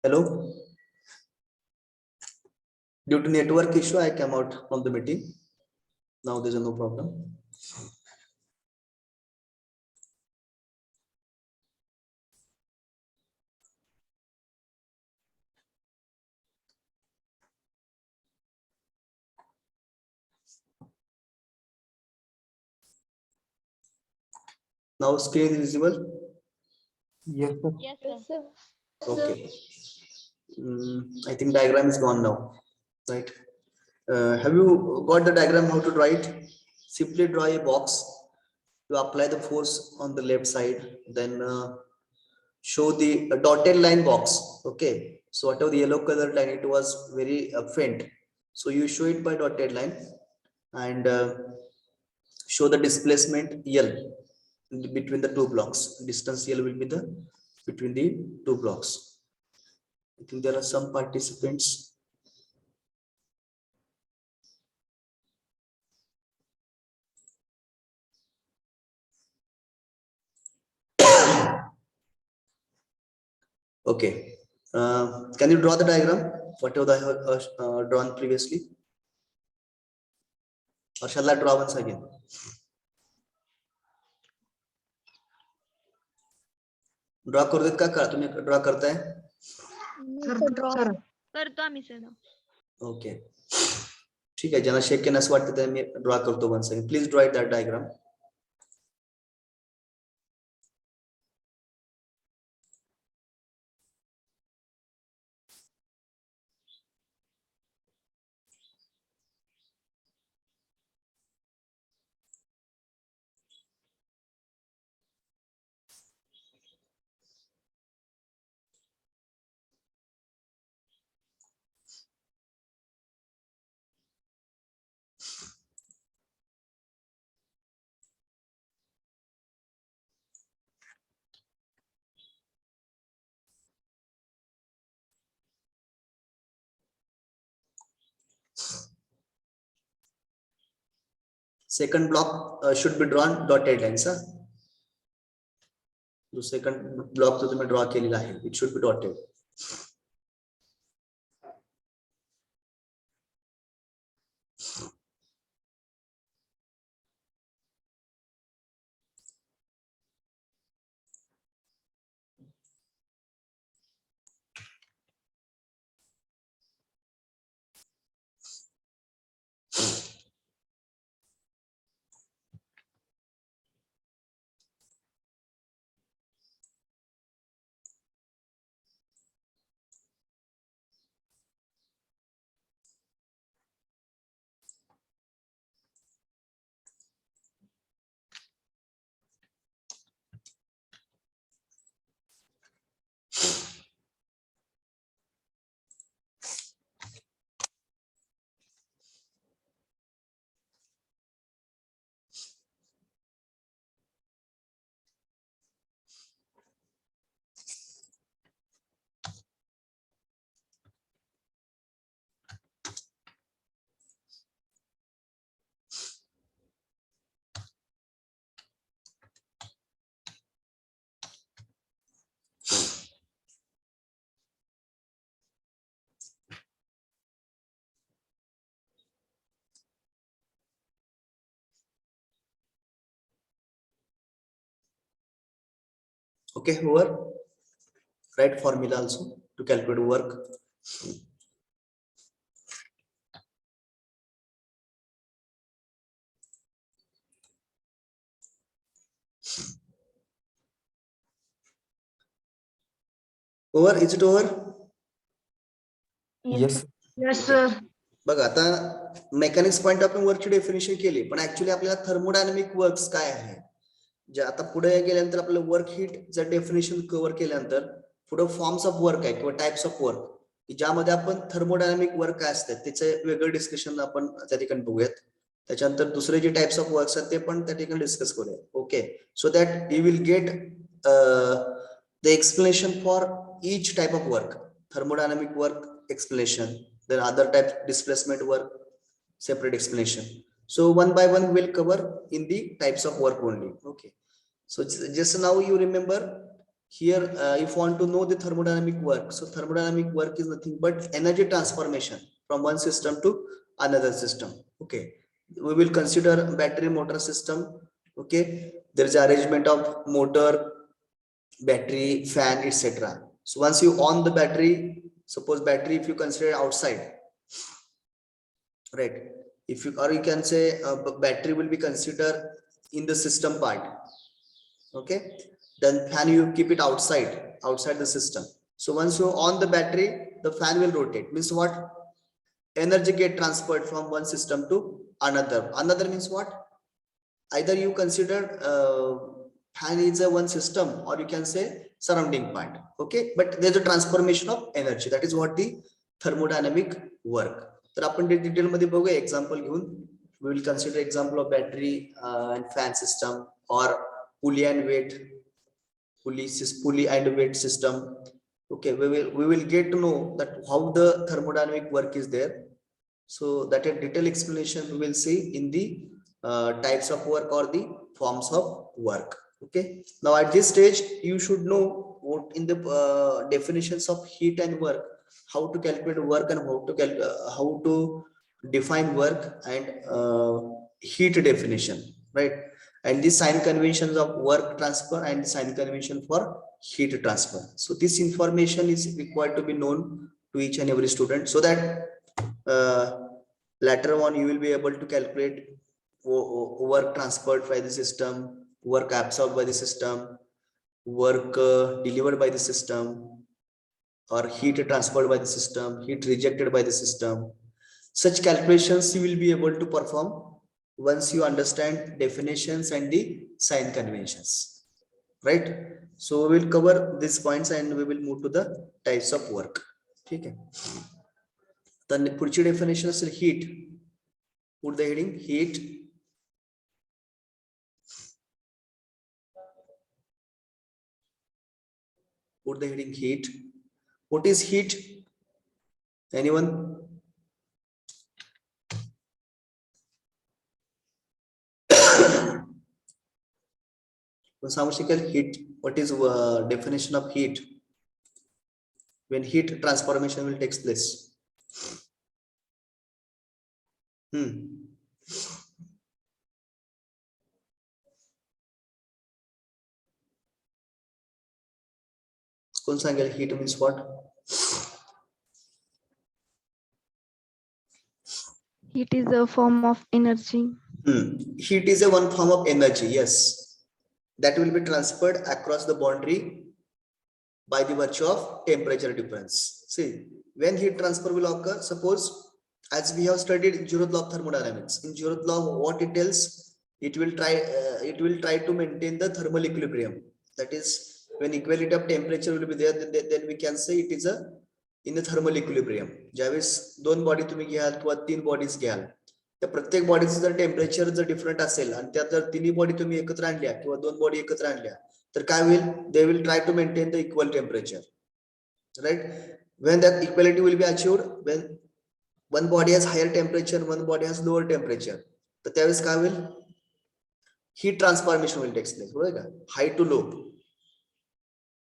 Hello. Due to network issue, I came out from the meeting. Now there's no problem. Now screen is visible. Yes, sir. Yes, sir. Okay. I think diagram is gone now, right? Have you got the diagram how to draw it? Simply draw a box. You apply the force on the left side, then show the dotted line box. Okay. So whatever the yellow color line, it was very faint. So you show it by dotted line and show the displacement L between the two blocks. Distance L will be the between the two blocks. I think there are some participants. Okay. Can you draw the diagram? Whatever I have drawn previously? Or shall I draw once again? Draw करू देत का तुम्ही draw करताय? करतो आम्ही sir. Okay. ठीक आहे, ज्यांना शक्य नस वाटतं ते मी ड्रॉ करतो once again. Please draw that diagram. Second block should be drawn dotted lines. जो second block जो तुम्ही draw केलेला आहे, it should be dotted. Okay, over. Write formula also to calculate work. Over, is it over? Yes. Yes, sir. बघा आता mechanics point आपण वर्कची definition केली, पण ऍक्च्युली आपल्याला थर्मोडायनामिक वर्क्स काय आहे, जे आता पुढे गेल्यानंतर आपलं वर्क हीटचं डेफिनेशन कव्हर केल्यानंतर पुढे फॉर्म्स ऑफ वर्क आहे किंवा टाइप्स ऑफ वर्क, ज्यामध्ये आपण थर्मोडायनामिक वर्क काय असतात त्याचे वेगळं डिस्कशन आपण त्या ठिकाणी बघूयात. त्याच्यानंतर दुसरे जे टाइप्स ऑफ वर्क्स आहेत ते पण त्या ठिकाणी डिस्कस करूया. Okay, so that you will get the explanation for each type of work. Thermodynamic work explanation, then other types displacement work separate explanation. So one by one we'll cover in the types of work only. Okay, So just now you remember here, if you want to know the thermodynamic work, so thermodynamic work is nothing but energy transformation from one system to another system. Okay, we will consider battery motor system. Okay, there is arrangement of motor, battery, fan, etc. So once you on the battery, suppose battery if you consider outside, right? If you, or you can say battery will be considered in the system part. Okay, then fan you keep it outside the system. So once you on the battery, the fan will rotate. Means what? Energy get transferred from one system to another means what? Either you consider fan is a one system, or you can say surrounding part. Okay, but there's a transformation of energy. That is what the thermodynamic work. तर आपण detail मध्ये बघूया example घेऊन. We will consider example of battery and fan system, or pulley and weight pulley and weight system. Okay, we will get to know that how the thermodynamic work is there. So that a detailed explanation we will see in the types of work or the forms of work. Okay, now at this stage you should know what in the definitions of heat and work, how to calculate work, and how to define work and heat definition, right? And the sign conventions of work transfer and sign convention for heat transfer. So this information is required to be known to each and every student, so that later on you will be able to calculate work transferred by the system, work absorbed by the system, work delivered by the system, or heat transferred by the system, heat rejected by the system. Such calculations you will be able to perform once you understand definitions and the sign conventions, right? So we will cover these points and we will move to the types of work. ठीक है, तर पुढची definition असेल heat. Put the heading heat. Put the heading heat. What is heat? Anyone? Heat. What is definition of heat? When heat transformation will take place. कोण सांगेल heat means what? Heat is a form of energy. Heat is a one form of energy, yes, that will be transferred across the boundary by the virtue of temperature difference. See, when heat transfer will occur, suppose as we have studied Zeroth law of thermodynamics. In Zeroth law, what it tells, it will try to maintain the thermal equilibrium. That is, when equality of temperature will be there, then we can say it is a in the thermal equilibrium. ज्यावेळेस दोन body तुम्ही घ्याल किंवा तीन bodies घ्याल, त्या प्रत्येक बॉडीचं जर टेम्परेचर जर डिफरंट असेल आणि त्यात जर तिन्ही बॉडी तुम्ही एकत्र आणल्या किंवा दोन बॉडी एकत्र आणल्या, तर काय होईल? They will try to maintain the equal temperature, right? When that equality will be achieved, when one body has higher temperature, one body has lower temperature, तर त्यावेळेस काय होईल? Heat transformation will take place. बरोबर का? High to low.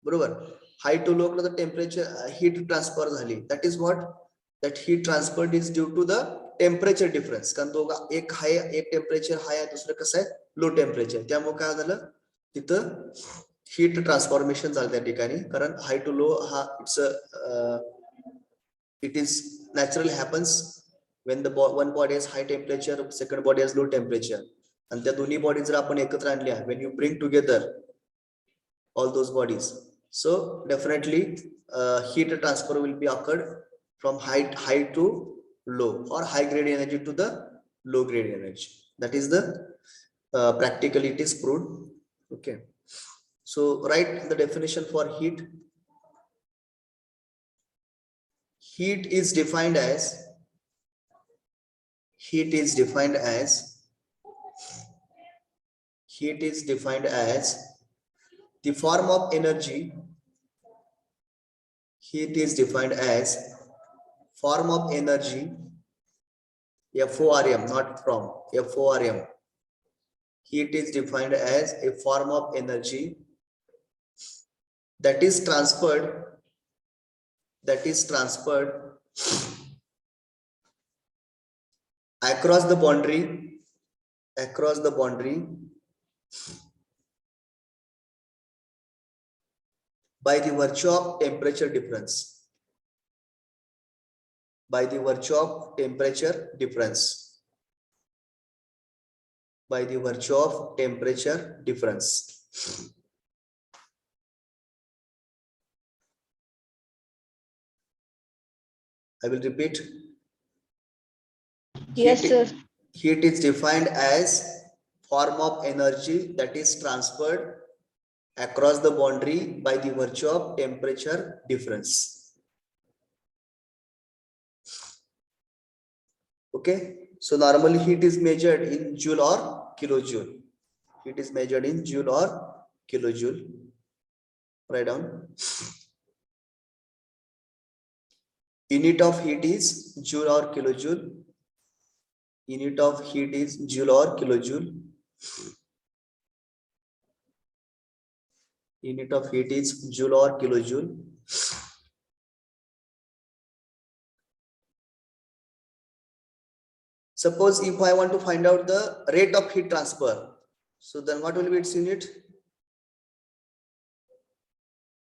बरोबर, high to low La temperature heat transfer झाली. That is what? That heat transferred is due to the temperature difference. कारण दोघा एक हाय, एक टेम्परेचर हाय आहे, दुसरं कसं आहे लो टेम्परेचर. त्यामुळे काय झालं तिथं हीट ट्रान्सफॉर्मेशन झालं त्या ठिकाणी. कारण हाय टू लो हा it is natural happens when the one body has high temperature, second body has low temperature, and त्या दोन्ही बॉडी जर आपण एकत्र आणल्या, when you bring together all those bodies, so definitely heat transfer will be occurred from high to low, or high grade energy to the low grade energy. That is the practically it is proved. Okay, so write the definition for heat. Heat is defined as heat is defined as the form of energy. Heat is defined as form of energy, FORM, not from, FORM, Heat is defined as a form of energy that is transferred across the boundary by the virtue of temperature difference. By the virtue of temperature difference. By the virtue of temperature difference. I will repeat. Yes, sir. Heat is defined as form of energy that is transferred across the boundary by the virtue of temperature difference. Okay, so normally heat is measured in joule or kilojoule. Heat is measured in joule or kilojoule. Write down. Unit of heat is joule or kilojoule. Unit of heat is joule or kilojoule. Unit of heat is joule or kilojoule. Suppose if I want to find out the rate of heat transfer, so then what will be its unit?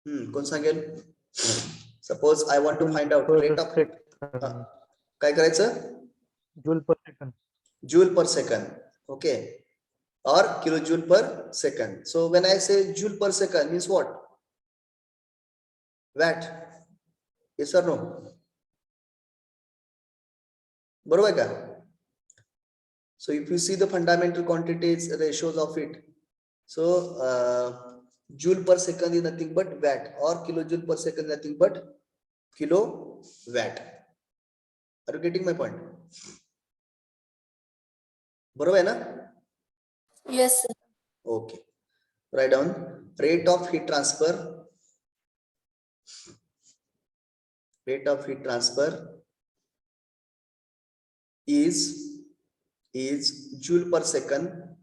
कोण सांगेल? Suppose I want to find out rate of काय करायचं? Joule per second. Joule per second. Okay. Or kilojoule per second. So when I say joule per second means what? Watt. Yes or no? बरोबर का? So if you see the fundamental quantities, ratios of it, so joule per second is nothing but watt, or kilojoule per second is nothing but kilowatt. Are you getting my point? बरोबर है ना? Yes, sir. Okay. Write down rate of heat transfer. Rate of heat transfer is joule per second.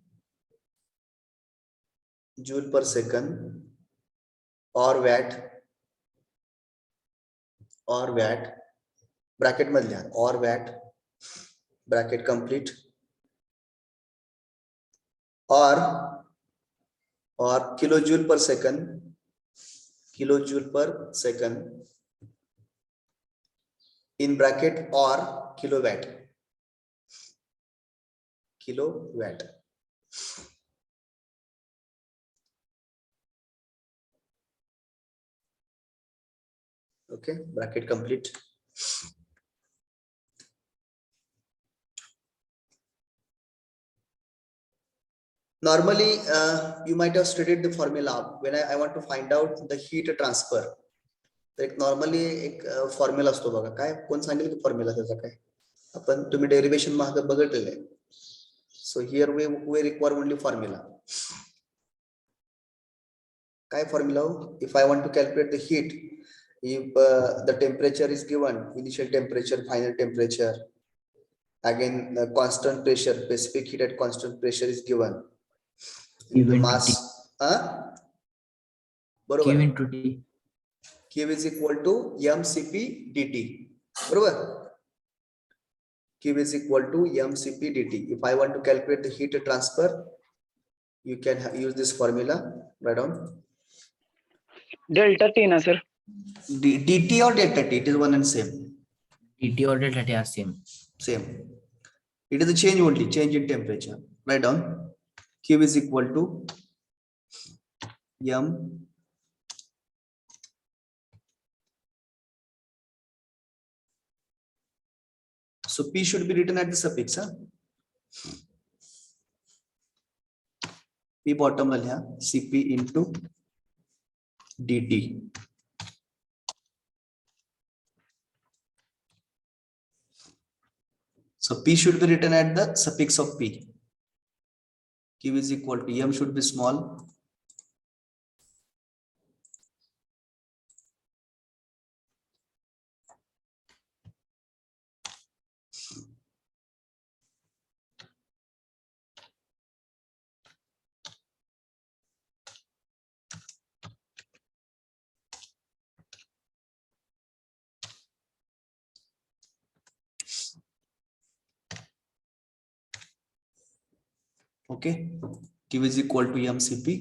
Joule per second or watt bracket मधल्या or watt bracket complete or kilojoule per second in bracket or kilowatt. Okay, bracket complete. Normally you might have studied the formula when I want to find out the heat transfer. एक normally एक formula असतो बघा, काय कोण सांगेल की formula त्याचा काय? आपण तुम्ही derivation मागे बघितलेलं आहे. So here we require only formula. काय formula? If I want to calculate the heat, if the temperature is given, initial temperature, final temperature, again the constant pressure, specific heat at constant pressure is given. The mass, Q into T. Q is equal to mCp dt. बरोबर? Q is equal to mCp dt. If I want to calculate the heat transfer, you can use this formula. Write down. Delta T, na sir. dt or delta t, it is one and same. DT or delta T are same. Same. It is a change only, change in temperature. Write down. Q is equal to m so P should be written at the suffix. P bottom ला लिहा Cp into dt. So P should be written at the suffix of P. Q is equal to m should be small. Okay, Q is equal to mcp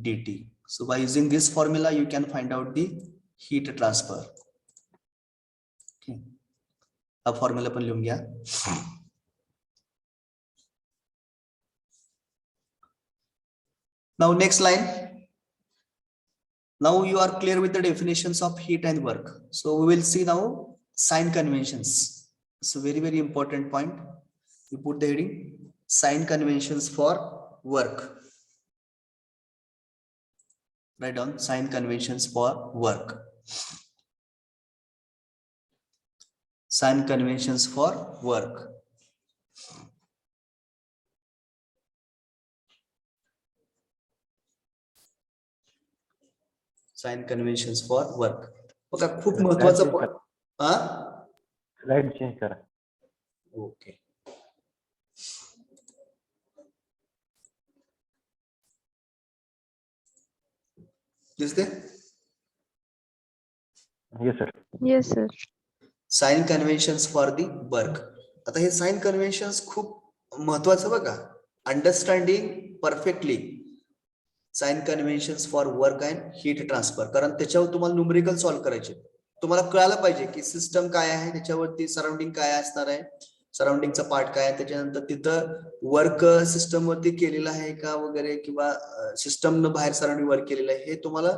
dt. So by using this formula you can find out the heat transfer. Okay, हा formula पण लिहून घ्या. Now next line. Now you are clear with the definitions of heat and work. So we will see now sign conventions. It's a very important point. You put the heading sign conventions for work. Write down sign conventions for work. Sign conventions for work. Sign conventions for work. बघा खूप महत्वाचा point. Slide change करा. Okay. दिसते? Yes, sir. Yes, sir. Sign conventions for the work. आता हे sign conventions खूप महत्वाचं बघा. Understanding perfectly sign conventions for work and heat transfer. कारण त्याच्यावर तुम्हाला न्यूमेरिकल सॉल्व्ह करायचे. तुम्हाला कळायला पाहिजे की सिस्टम काय आहे, त्याच्यावरती सराउंडिंग काय असणार आहे, सराउंडिंगचा पार्ट काय आहे, त्याच्यानंतर तिथं वर्क सिस्टम वरती केलेलं आहे का वगैरे, किंवा सिस्टम न बाहेर सराउंडिंग वर्क केलेलं आहे, हे तुम्हाला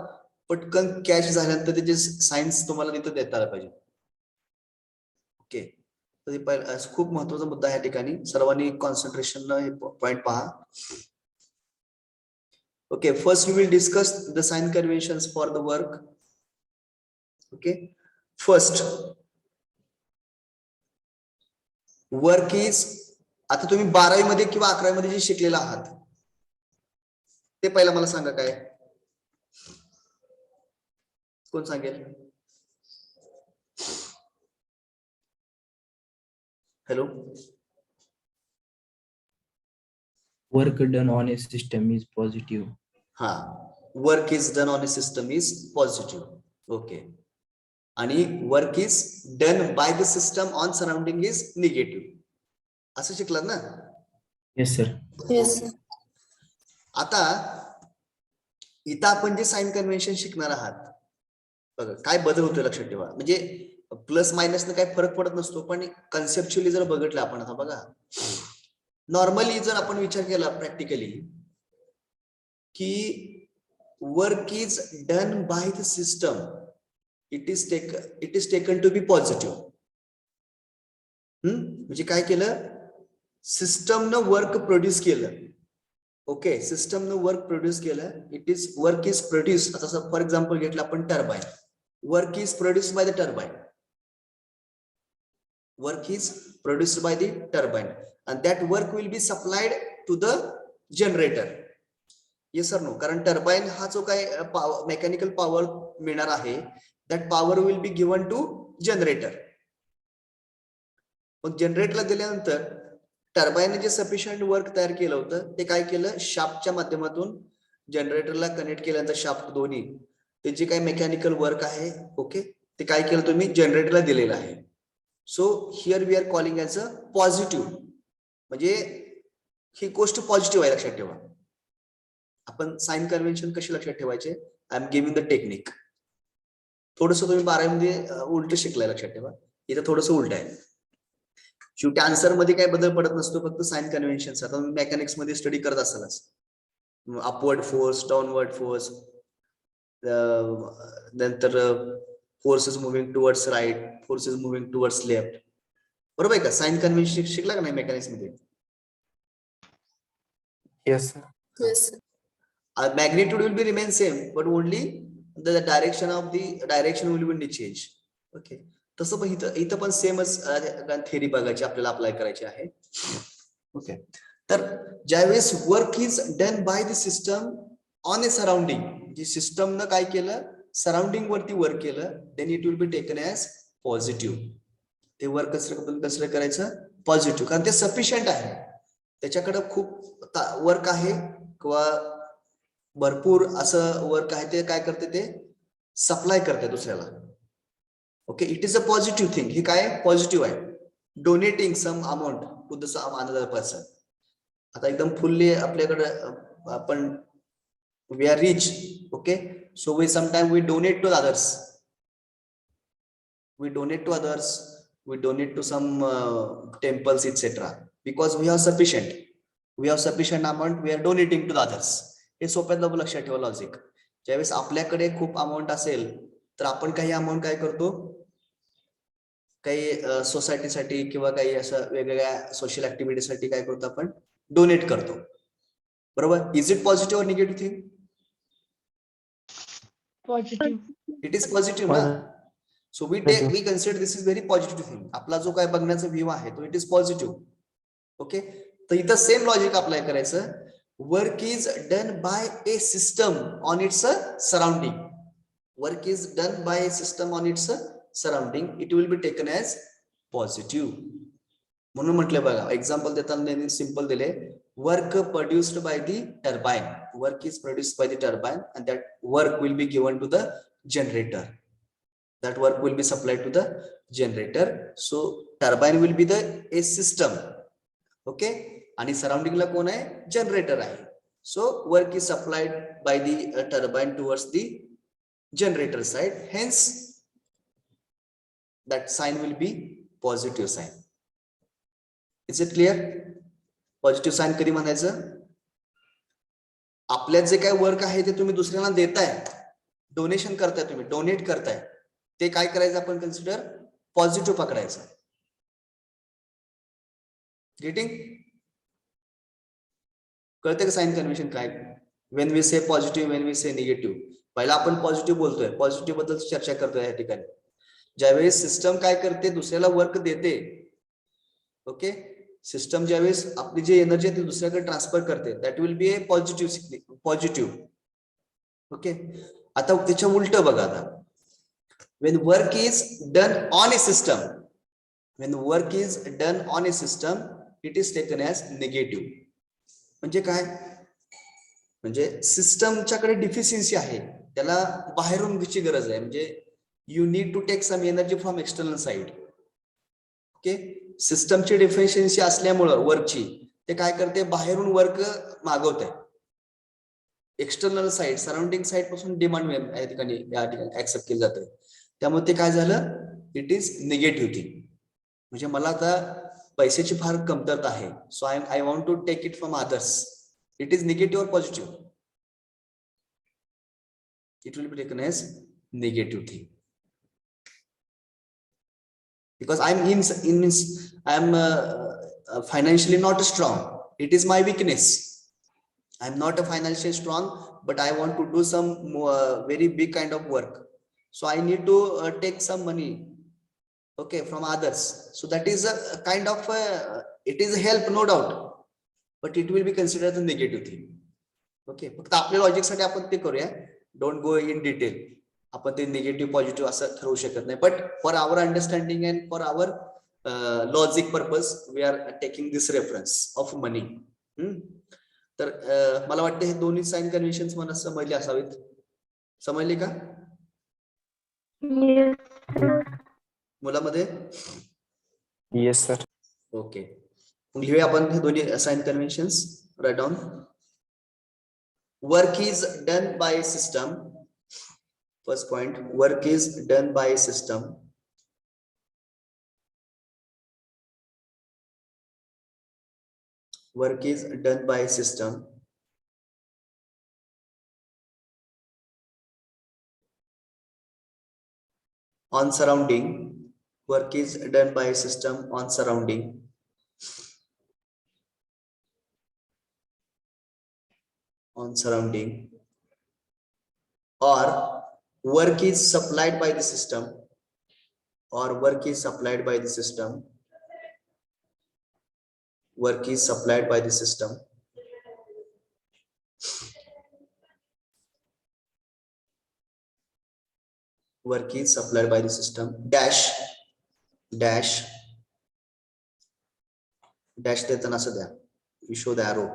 पटकन कॅच झाल्यानंतर त्याचे सायन्स तुम्हाला तिथं देता आलं पाहिजे. ओके, तर खूप महत्वाचा मुद्दा आहे या ठिकाणी. सर्वांनी कॉन्सन्ट्रेशन हे पॉइंट पहा. Okay, first we will discuss the sign conventions for the work. Okay, first work is, आता तुम्ही 12वी मध्ये किंवा 11वी मध्ये जे शिकलेला आहात ते पहिला मला सांगा काय, कोण सांगेल? Hello. Work done on a system is positive. हा, work is done on a system is positive. Okay, आणि work is done by the system on surrounding is negative. असं शिकलात ना? Yes, sir. Yes, sir. आता इथं आपण जे sign convention शिकणार आहात बघा, काय बदल होतोय लक्षात ठेवा. म्हणजे प्लस मायनस ने काही फरक पडत नसतो, पण कन्सेप्च्युअली जर बघितलं आपण, आता बघा नॉर्मली जर आपण विचार केला प्रॅक्टिकली की work is done by the system, it is taken to be positive. म्हणजे काय केलं, सिस्टमनं वर्क प्रोड्यूस केलं. ओके, सिस्टमनं वर्क प्रोड्यूस केलं. Work is produce. आता फॉर एक्झाम्पल घेतलं आपण turbine. Work is produced by the turbine. Work is produced by the turbine and that work will be supplied to the generator. Yes or no? कारण turbine हा जो काय mechanical power मिळणार आहे, that power will be given to generator. मग जनरेटरला दिल्यानंतर टर्बाईनने जे sufficient work तयार केलं होतं ते काय केलं, शाफ्टच्या माध्यमातून जनरेटरला कनेक्ट केल्यानंतर शाफ्ट दोन्ही ते जे काही मेकॅनिकल वर्क आहे, ओके, ते काय केलं तुम्ही जनरेटरला दिलेलं आहे. So here we are calling as a positive. म्हणजे ही गोष्ट पॉझिटिव्ह आहे, लक्षात ठेवा. आपण साइन कन्व्हेन्शन कशी लक्षात ठेवायचे, I am giving the technique. थोडस तुम्ही 12वी मध्ये उलट शिकलाय, लक्षात ठेवा. इथं थोडस उलट आहे. शेवटी आन्सर मध्ये काही बदल पडत नसतो, फक्त साइन कन्व्हेन्शन. आता तुम्ही मेकॅनिक्स मध्ये स्टडी करत असालच, अपवर्ड फोर्स, डाऊनवर्ड फोर्स, नंतर force is moving towards right, force is moving towards left. बरोबर आहे का? साइन कन्व्हेन्शन शिकला का नाही मेकॅनिक्स मध्ये? Yes, sir. Yes, sir. Magnitude will be remain same, but only the direction will be change. Okay, तसं पण इथं पण सेमच थेरी बघायची आपल्याला, अप्लाय करायची आहे. ओके, तर ज्यावेळेस work is done by the system on a surrounding, जे सिस्टमनं काय केलं, सराउंडिंग वरती वर्क केलं, then it will be taken as positive. ते वर्क कन्सिडर करायचं पॉझिटिव्ह, कारण ते सफिशियंट आहे. त्याच्याकडे खूप वर्क आहे किंवा भरपूर असं वर्क आहे, ते काय करते, ते सप्लाय करते दुसऱ्याला. Okay, it is a positive thing. हे काय पॉझिटिव्ह आहे. Donating some amount to the another person. आता एकदम फुल्ली आपल्याकडे आपण we are rich, okay, so we sometimes we donate to others, we donate to others, we donate to some temples, etc., because we have sufficient amount, we are donating to the others. हे सोप्यात लक्षात ठेवा logic. ज्यावेळेस आपल्याकडे खूप amount असेल तर आपण काही amount काय करतो, काही सोसायटीसाठी किंवा काही असं वेगवेगळ्या सोशल ऍक्टिव्हिटीसाठी काय करतो, आपण डोनेट करतो. बरोबर. इज इट पॉझिटिव्ह और negative thing? Positive. It is positive ना. So we consider this is very positive thing. आपला जो काय बघण्याचा व्ह्यू आहे तो इट इज पॉझिटिव्ह. ओके. तर इथं सेम लॉजिक अप्लाय करायचं. Work is done bye A system on its surrounding. Work is done bye A system on its surrounding. It will be taken as positive. म्हणून म्हटलं बघा, example देताना simple दिले. Work produced by the turbine. Work is produced by the turbine, and that work will be given to the generator. That work will be supplied to the generator. So turbine will be the a system. Okay. आणि surrounding ला कोण आहे? Generator आहे. So work is supplied by the turbine towards the generator side. Hence, that sign will be positive sign. Is it clear? Positive sign कधी म्हणायचं? आपल्यात जे काय work आहे ते तुम्ही दुसऱ्यांना देताय, डोनेशन करताय, तुम्ही डोनेट करताय, ते काय करायचं आपण कन्सिडर पॉझिटिव्ह पकडायचं. गेटिंग? कळते का साइन कन्व्हेन्शन काय? वेन वी से पॉझिटिव्ह, वेन वी से निगेटिव्ह. पहिला आपण पॉझिटिव्ह बोलतोय, पॉझिटिव्ह बद्दल चर्चा करतोय या ठिकाणी. ज्यावेळेस सिस्टम काय करते, दुसऱ्याला वर्क देते. ओके. सिस्टम ज्यावेळेस आपली जी एनर्जी आहे ती दुसऱ्याकडे ट्रान्सफर करते, that will be A positive. Okay. आता त्याच्या उलट बघा. आता when work is done on A system, when work is done on A system, it is taken as negative. म्हणजे काय? म्हणजे सिस्टमच्याकडे डिफिशियन्सी आहे, त्याला बाहेरून घ्यायची गरज आहे. म्हणजे you need to take some energy from external side. Okay. सिस्टमची डिफिशियन्सी असल्यामुळं वर्कची, ते काय करते, बाहेरून वर्क मागवते. एक्सटर्नल साइड, सराउंडिंग साइड पासून डिमांड या ठिकाणी ऍक्सेप्ट केली जाते. त्यामुळे ते काय झालं, इट इज निगेटिव्ह थिंग. म्हणजे मला आता पैशाची फार कमतरता आहे, so I want to take it from others. It is negative और positive? It will be taken as negative thing. Because I'm financially not strong. It is my weakness. I'm not financially strong, but I want to do some very big kind of work. So I need to take some money, okay, from others. So that is a kind of it is a help, no doubt, but it will be considered a negative thing. Okay. फक्त आपल्या logic साठी आपण ते करूया. Don't go in detail. आपण ते negative positive असं ठरवू शकत नाही. But for our understanding and for our logic purpose we are taking this reference of money. तर मला वाटतं हे दोन्ही साइन कन्व्हेन्शन मला समजले असावेत. समजले का मुलामध्ये? Yes sir. ओके. मग लिहूया आपण हे दोन्ही sign conventions. Write down. Work is done by system. First point, work is done by a system. Work is done by a system. On surrounding. Work is done by a system on surrounding. On surrounding. Or work is supplied by the system, or work is supplied by the system. Work is supplied by the system. Work is supplied by the system. Dash देताना असं द्या. You show the arrow.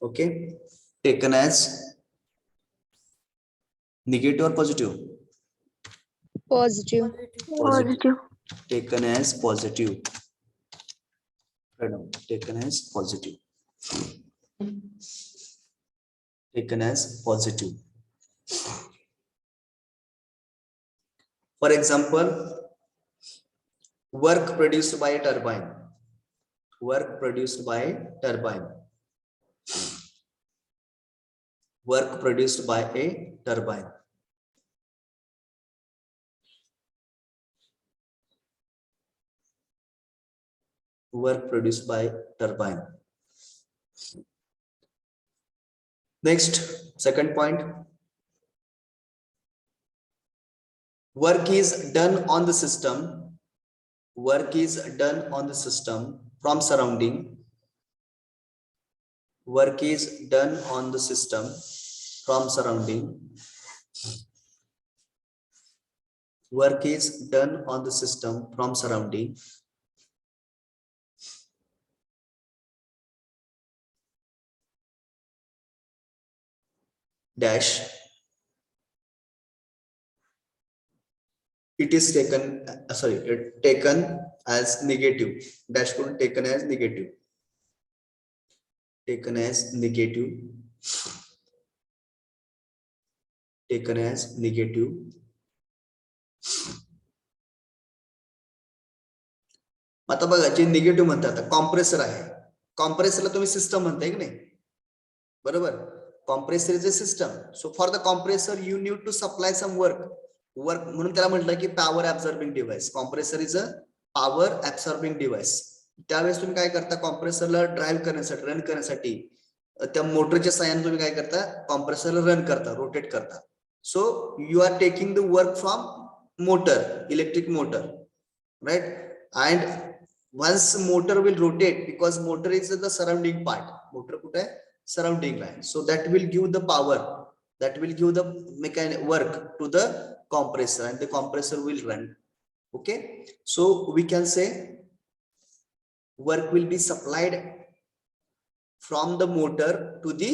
Okay, taken as negative or positive? Positive. Positive. taken as positive. Write down, taken as positive. Taken as positive. For example, work produced by a turbine. Work produced by a turbine. Work produced by a turbine. Work produced by turbine. Next, second point. Work is done on the system. Work is done on the system from surrounding. Work is done on the system from surrounding. Work is done on the system from surrounding. Dash. It is taken, taken as negative. Dash could taken as negative. Taken as negative. Taken as negative. आता बघा जे negative म्हणतात compressor आहे. कॉम्प्रेसरला तुम्ही system म्हणताय की नाही, बरोबर. Compressor is a system. So for the compressor you need to supply some work. म्हणून त्याला म्हटलं की power absorbing device. Compressor is a power absorbing device. त्यावेळेस तुम्ही काय करता, कॉम्प्रेसरला ड्राईव्ह करण्यासाठी, रन करण्यासाठी त्या मोटरच्या साहाय्याने तुम्ही काय करता, कॉम्प्रेसरला रन करता, रोटेट करता. So you are taking the work from motor, electric motor, right. And once motor will rotate, because motor is the surrounding part. Motor कुठे आहे, surrounding line. So that will give the power, that will give the mechanic work to the compressor, and the compressor will run. Okay, so we can say work will be supplied from the motor to the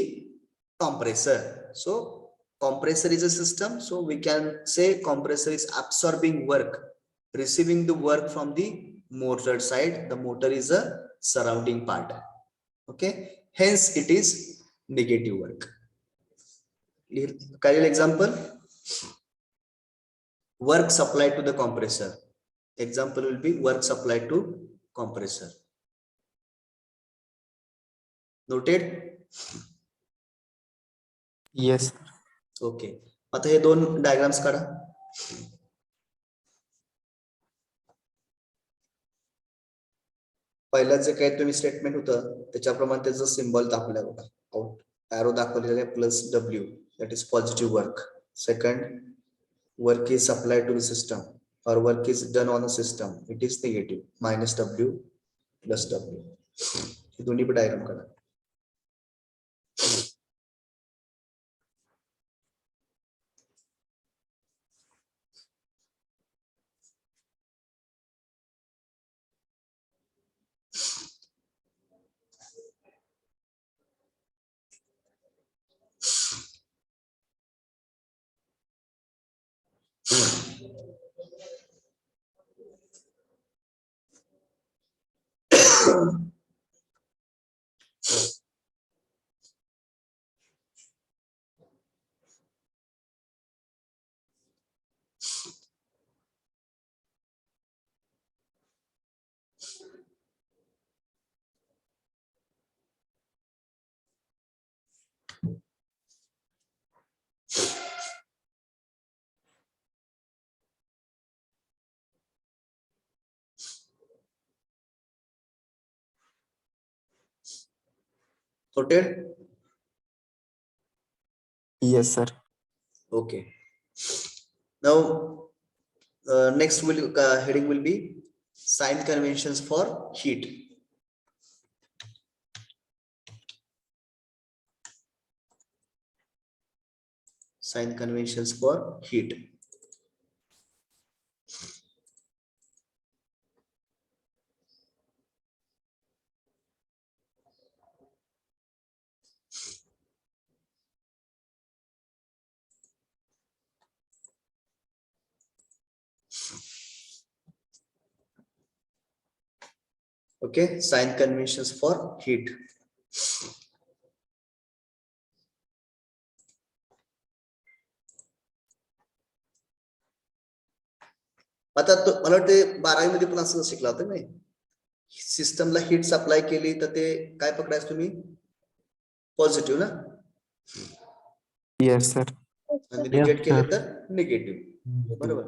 compressor. So compressor is a system, so we can say compressor is absorbing work, receiving the work from the motor side. The motor is a surrounding part. Okay, hence it is negative work. Clear example? Work supplied to the compressor. Example will be work supplied to compressor. Noted? Yes. Okay, आता हे दोन diagrams काढा. पहिला जे काही तुम्ही statement होतं त्याच्याप्रमाणे त्याचं symbol दाखवला होता, आउट एरो दाखवलेला आहे +W, that is positive work. Second, work is supplied to the system or work is done on a system, it is negative, -W +W. हे दोन्ही पण डायग्राम काढा. Noted? Yes, sir. Okay. Now next heading will be sign conventions for heat. Sign conventions for heat. Okay, sign conventions for heat. आता मला वाटते 12वी मध्ये पण असं शिकला होतं नाही, सिस्टमला हीट सप्लाय केली तर ते काय पकडायचं तुम्ही, पॉझिटिव्ह ना, Yes, sir. आणि Yes, रिजेक्ट केले sir. तर निगेटिव्ह. बरोबर,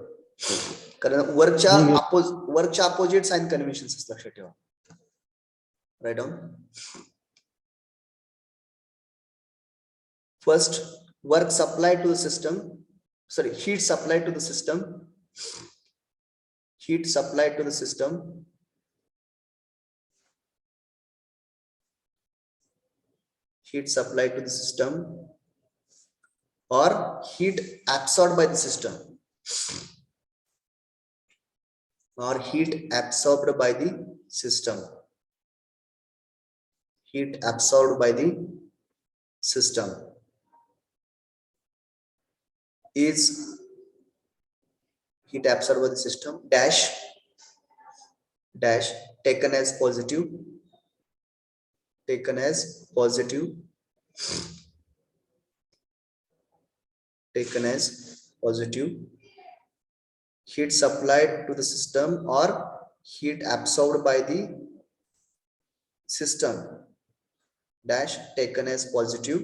कारण वर्कच्या अपोजिट साइन कन्व्हेन्शन लक्षात ठेवा. Right down. First, work supply to the system, sorry, heat supply to the system, heat supply to the system, heat supply to the system, or heat absorbed by the system, or heat absorbed by the system, heat absorbed by the system is heat absorbed by the system dash taken as positive, taken as positive, taken as positive, heat supplied to the system or heat absorbed by the system dash taken as positive.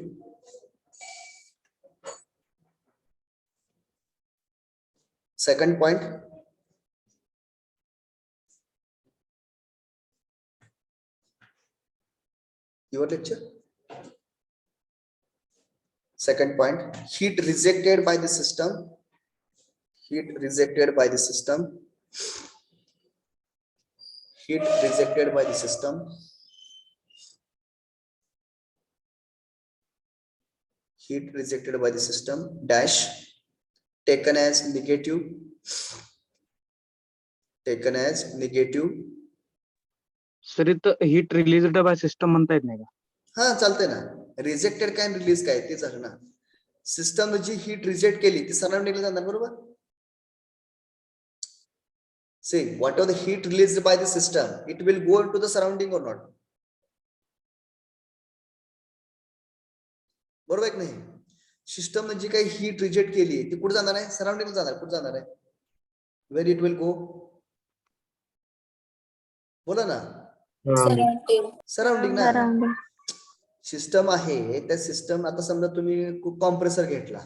Second point, your lecture. Second point, heat rejected by the system, heat rejected by the system, heat rejected by the system, heat rejected by the system dash taken as negative, taken as negative. Sir इथं heat released by system म्हणता येत नाही का? हा चालतंय ना, rejected काय release काय ते झालं ना, सिस्टम जी हीट रिजेक्ट केली ती सराउंडिंगला जाणार. बरोबर, say whatever the heat released by the system, it will go into the surrounding or not. बरोबर आहे की नाही, सिस्टम जी काही हीट रिजेक्ट केली ती कुठे जाणार आहे, सराउंडिंगला जाणार. कुठे जाणार आहे, वेर इट विल गो, बोला ना, Surrounding. सराउंडिंग ना. Surrounding. सिस्टम आहे, त्या सिस्टम, आता समजा तुम्ही कॉम्प्रेसर घेतला,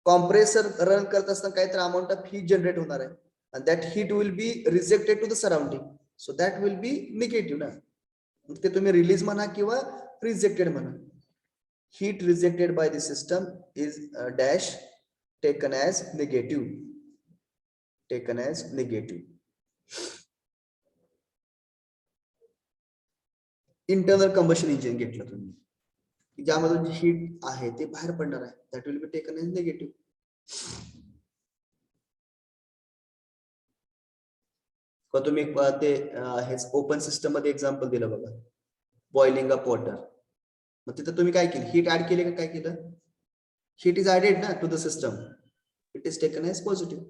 कॉम्प्रेसर रन करत असताना काहीतरी अमाऊंट ऑफ हीट जनरेट होणार आहे, and that heat will be rejected to the surrounding, so that will be negative ना. ते तुम्ही रिलीज म्हणा किंवा रिजेक्टेड म्हणा. Heat rejected by the system is dash taken as negative, taken as negative. Internal combustion engine घेतलं तुम्ही, ज्यामधून जी heat आहे ते बाहेर पडणार आहे, that will be taken as negative. तुम्ही ते ओपन सिस्टम मध्ये एक्झाम्पल दिलं बघा, बॉइलिंग अप वॉटर. मग तिथं तुम्ही काय केलं, हीट ऍड केली का, काय केलं, हीट इज ऍडेड ना to the system, it is taken as positive.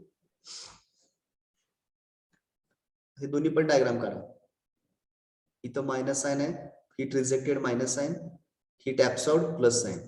हे दोन्ही पण डायग्राम करा. इथं मायनस साइन आहे, heat rejected minus sign, heat absorbed plus sign.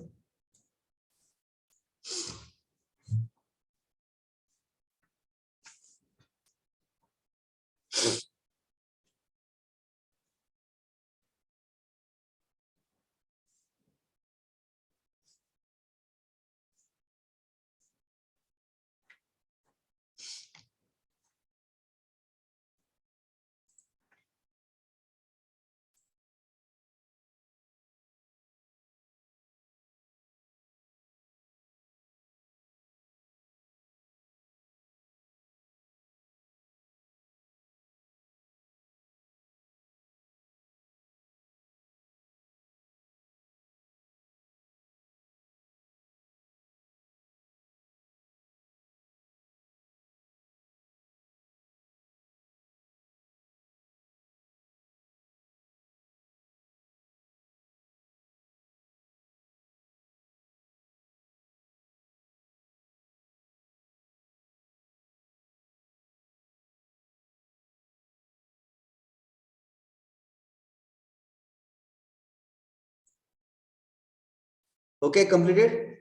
Okay, completed.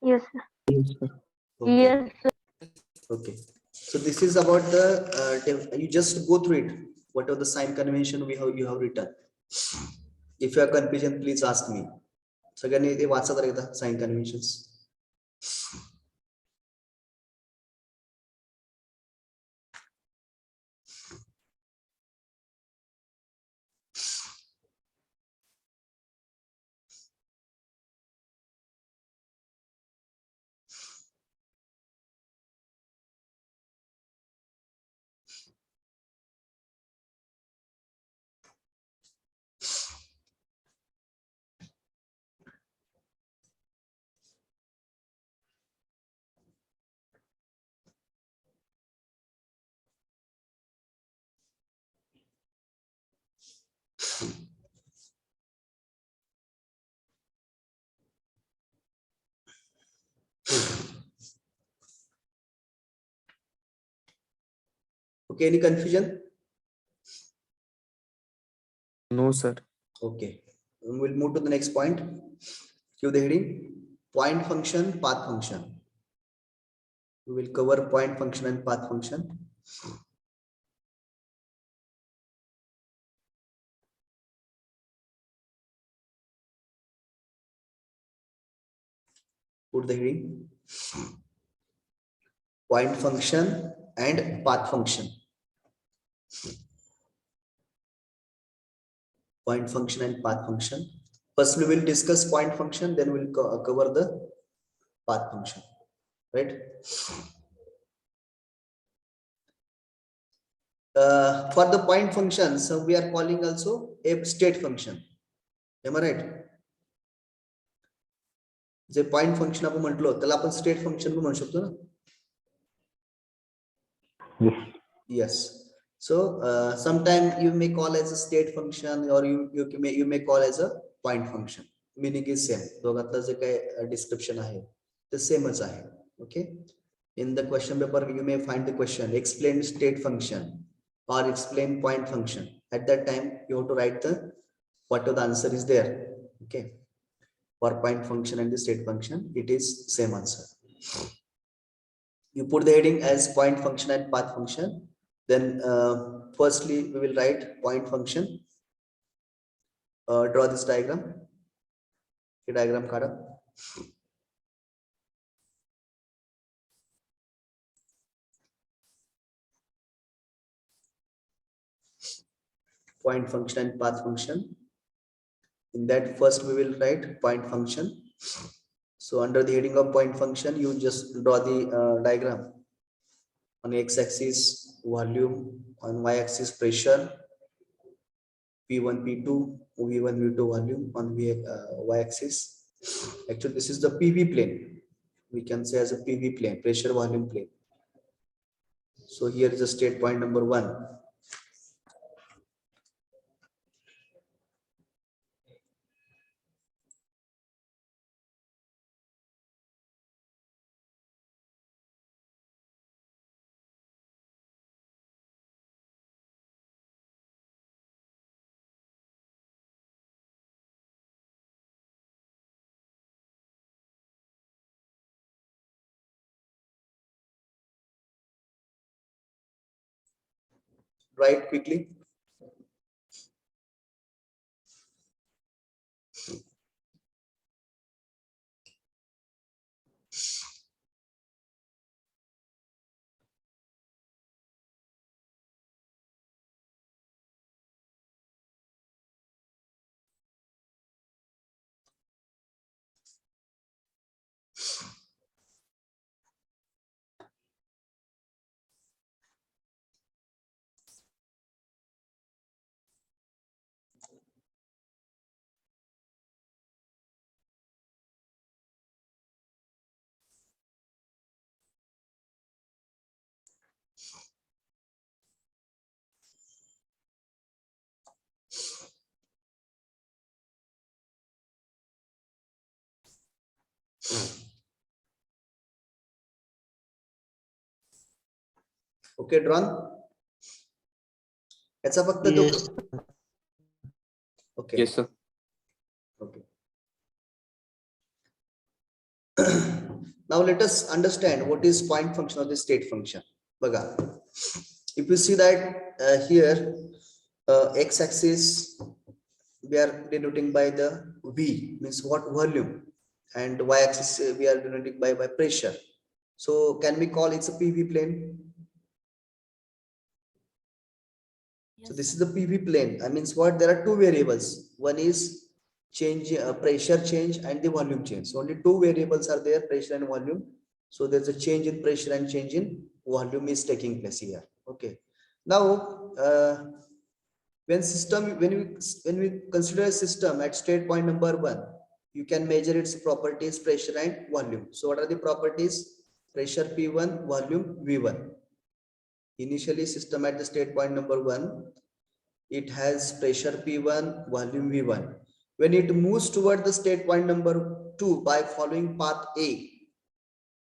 Yes, sir. Yes, sir. Okay. Yes, sir. Okay. So this is about the you just go through it. What are the sign convention you have written? If you are confusion, please ask me. सगळ्यांनी ते वाचत राहता sign conventions. Okay, any confusion? No, sir. Okay, we'll move to the next point. Give the heading point function, path function. We will cover point function and path function. Put the heading point function and path function. Point function and path function. First, we will discuss point function, then we'll cover the path function, right? For the point function, so we are calling also a state function. Am I right? J point function आपण म्हटलो त्याला आपण state function पण म्हणू शकतो ना. Yes. So sometime you may call as a state function or you may call as a point function. Meaning is same. दोघातलं जे काही description आहे ते सेमच आहे. Okay. In the question paper you may find the question explain state function or explain point function. At that time you have to write the whatever the answer is there. Okay. For point function and the state function, it is same answer. You put the heading as point function and path function. Then firstly we will write point function. Draw this diagram. The diagram kada. Point function and path function. In that first we will write point function. So under the heading of point function, you just draw the diagram. On x-axis volume, on y-axis pressure, P1, P2, V1, V2 volume on y-axis. Actually, this is the PV plane. We can say as a PV plane, pressure volume plane. So here is the state point number 1. Write quickly. Okay, drawn. याचा फक्त तो. Yes. Okay. Yes, sir. Okay. Now let us understand what is point function or the state function. Baga. If you see that here x-axis we are denoting by the V, means what, volume, and y-axis we are denoting by pressure. So can we call it's a PV plane? So this is the PV plane. I means what, there are two variables. One is change, pressure change and the volume change. So only two variables are there, pressure and volume. So there's a change in pressure and change in volume is taking place here. Okay. Now when we consider a system at state point number 1, you can measure its properties, pressure and volume. So what are the properties? Pressure P1, volume V1. Initially system at the state point number 1, it has pressure P1, volume V1. When it moves toward the state point number 2 by following path A,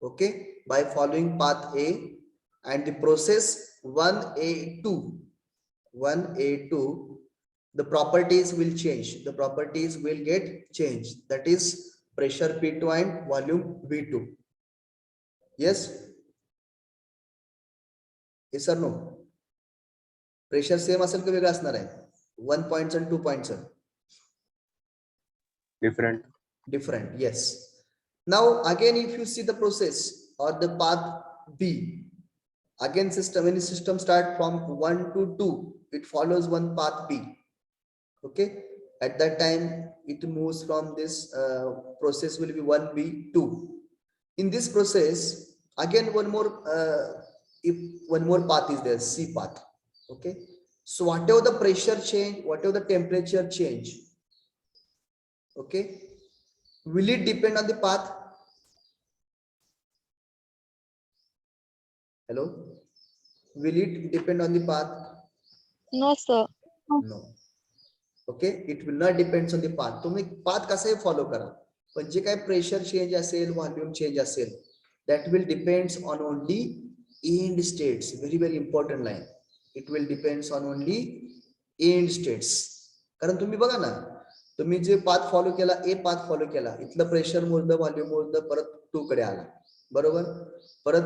okay, by following path A, and the process 1A2, the properties will change. The properties will get changed. That is pressure P2 and volume V2. Yes? Yes or no? Pressure same असेल का वेगळा असणार आहे? 1 points and 2 points. Different, yes. Now again, if you see the process or the path B, again system, when the system start from 1 to 2, it follows one path B. Okay, at that time it moves from this process will be 1B 2. In this process, again one more if one more path is there, C path. Okay, so whatever the pressure change, whatever the temperature change, okay, will it depend on the path? Hello, will it depend on the path? No, sir. No. Okay, it will not depends on the path. तुम्ही path कसाही follow करा, पण जे काय pressure change असेल, volume change असेल, that will depends on only end states. Very important line. It will depends on only end states. कारण तुम्ही बघा ना, तुम्ही जे path follow केला, A path follow केला, इथलं pressure मोजलं, volume मोजलं, परत 2 कडे आला, बरोबर. परत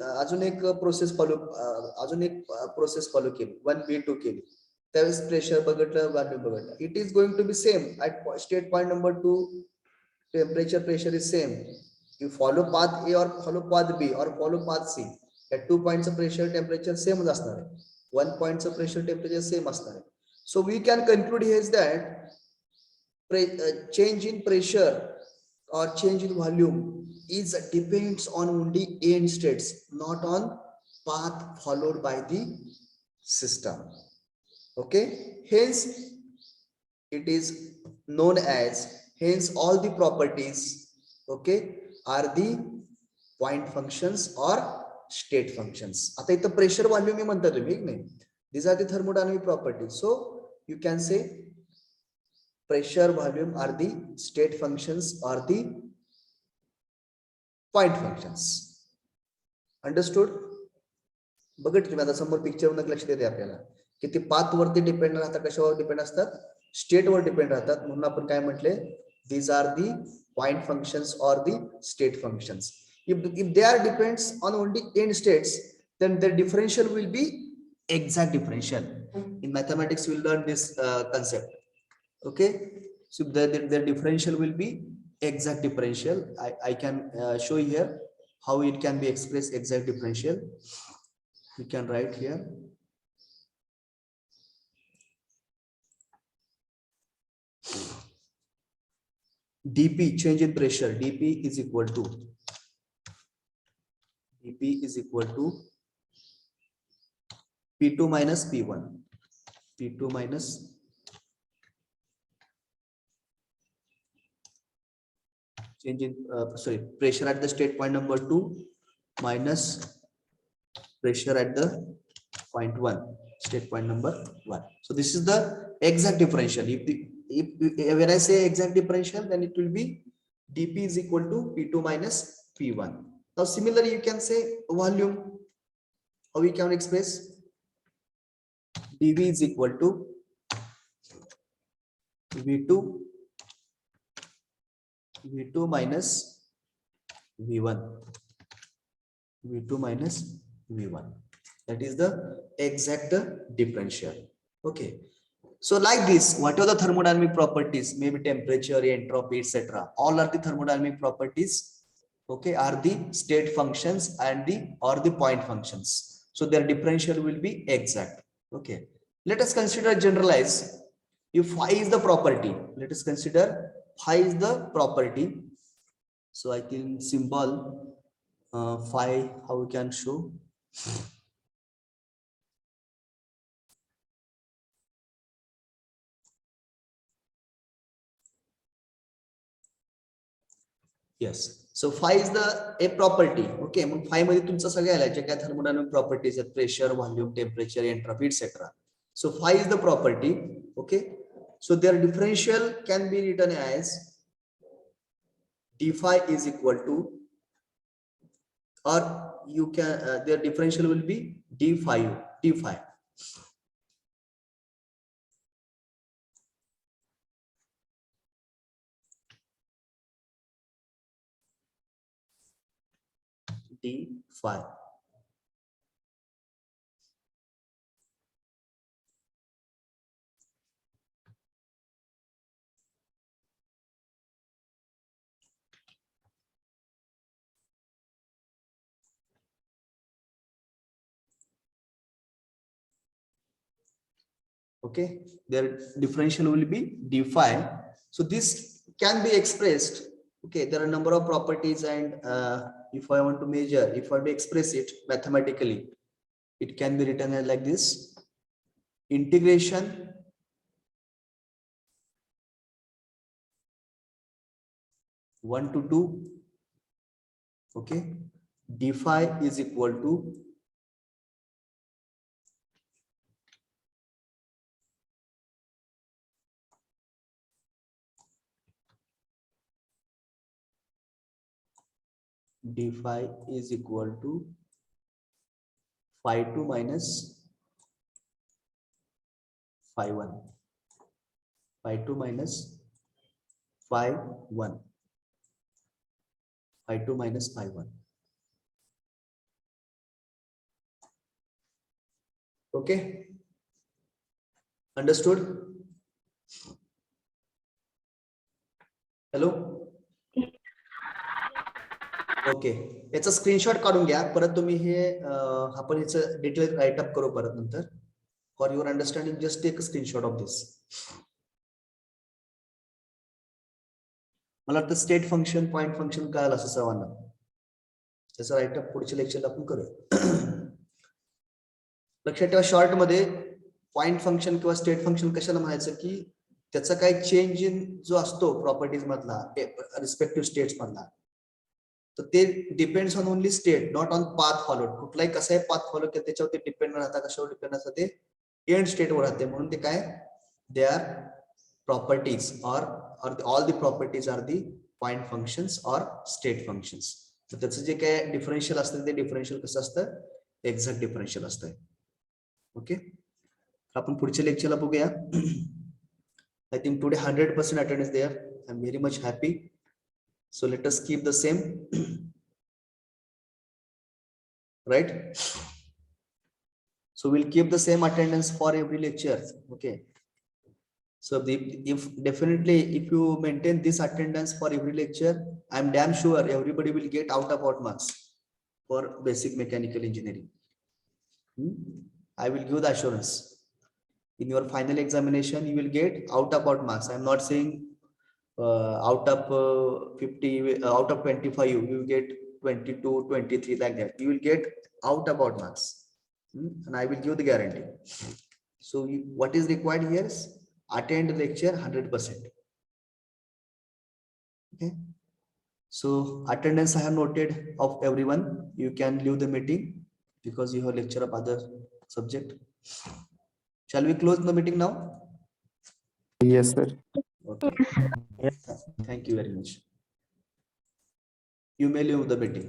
अजून एक प्रोसेस फॉलो केली, 1B2 केली, त्यावेळेस प्रेशर बघितलं, व्हॅल्यू बघितलं. It is going to be same at state point number 2. Temperature pressure is same. You follow path A और फॉलो पाथ बी और फॉलो पाथ सी, या 2 पॉइंटचं प्रेशर टेम्परेचर सेमच असणार आहे, 1 पॉइंटचं प्रेशर टेम्परेचर सेम असणार आहे. So we can conclude here that change in pressure or change in volume is depends on only end states, not on path followed by the system. Okay, hence it is known as, hence all the properties, okay, are the point functions or state functions. आता इथं pressure volume मी म्हणता तुम्ही, एक नाही, these are the thermodynamic properties. So you can say pressure, volume are the state functions or the point functions. Understood? बघत तुम्ही आता समोर पिक्चर मध्ये लक्ष देते आपल्याला की ते पाथ वरती डिपेंड राहतात, कशावर डिपेंड असतात, स्टेट वर डिपेंड राहतात. म्हणून आपण काय म्हटले, these are the point functions or the state functions. If they are depends on only end states, then their differential will be exact differential. In mathematics we will learn this concept. Okay, so the differential will be exact differential. I can show you here how it can be expressed, exact differential. You can write here. dP, change in pressure, dP is equal to P2 minus P1, P2 minus change in pressure at the state point number 2 minus pressure at the point 1, state point number 1. So this is the exact differential. If when I say exact differential, then it will be dP is equal to P2 minus P1. Now similarly you can say volume. How we can express? dV is equal to V2 minus V1, V2 minus V1. That is the exact differential. Okay. So like this, what are the thermodynamic properties? Maybe temperature, entropy, etc. All are the thermodynamic properties. Okay, are the state functions and the point functions. So their differential will be exact. Okay. Let us consider generalize. If phi is the property, let us consider phi is the property. So I think symbol phi, how we can show. Yes. So phi is a property. Okay. Mug phi मध्ये तुमचं सगळं आलं जे काय thermodynamic properties आहेत, pressure, volume, temperature, entropy, etc. So phi is the property. Okay. So their differential can be written as d phi is equal to, or you can their differential will be d phi. d phi. Okay, their differential will be d phi. So this can be expressed. Okay, there are a number of properties, and if I want to measure, if I want to express it mathematically, it can be written as like this: integration one to two. Okay, d phi is equal to d phi is equal to phi 2 minus phi 1, phi 2 minus phi 1, phi 2 minus phi 1. Okay, understood? Hello. Okay, याचा screenshot काढून घ्या. परत तुम्ही हे आपण याचं detail write up करू परत नंतर. For your understanding just take a screenshot of this. मला वाटतं स्टेट फंक्शन, पॉइंट फंक्शन कळालं असं सर्वांना. त्याचा राईट अप पुढच्या लेक्चरला आपण करूया. लक्षात ठेवा, शॉर्ट मध्ये पॉइंट फंक्शन किंवा स्टेट फंक्शन कशाला म्हणायचं की त्याचा काही चेंज इन जो असतो प्रॉपर्टीज मधला, रिस्पेक्टिव्ह स्टेट्स मधला, तर ते depends on only state, not on path followed. कुठलाही कसाही पाथ फॉलो केला त्याच्यावर ते डिपेंड राहतात, कशावर डिपेंड असतात ते एंड स्टेटवर राहते. म्हणून ते काय, दे आर प्रॉपर्टीज, और all the properties are the point functions और स्टेट फंक्शन्स. तर त्याचं जे काय डिफरन्शियल असतं ते डिफरन्शियल कसं असतं, एक्झॅक्ट डिफरन्शियल असतं. ओके, आपण पुढच्या लेक्चरला बघूया. I think today 100% attendance there. I'm very much happy. So let us keep the same. Right? So we'll keep the same attendance for every lecture. Okay. So if definitely if you maintain this attendance for every lecture, I'm damn sure everybody will get out of marks for basic mechanical engineering. I will give the assurance. In your final examination, you will get out of marks. I'm not saying out of 50, out of 25, you will get 22, 23, like that. You will get out of marks. And I will give the guarantee. So what is required here is attend lecture 100%. Okay. So attendance I have noted of everyone. You can leave the meeting because you have lecture of other subject. Shall we close the meeting now? Yes, sir. Okay. Thank you very much. You may leave the meeting.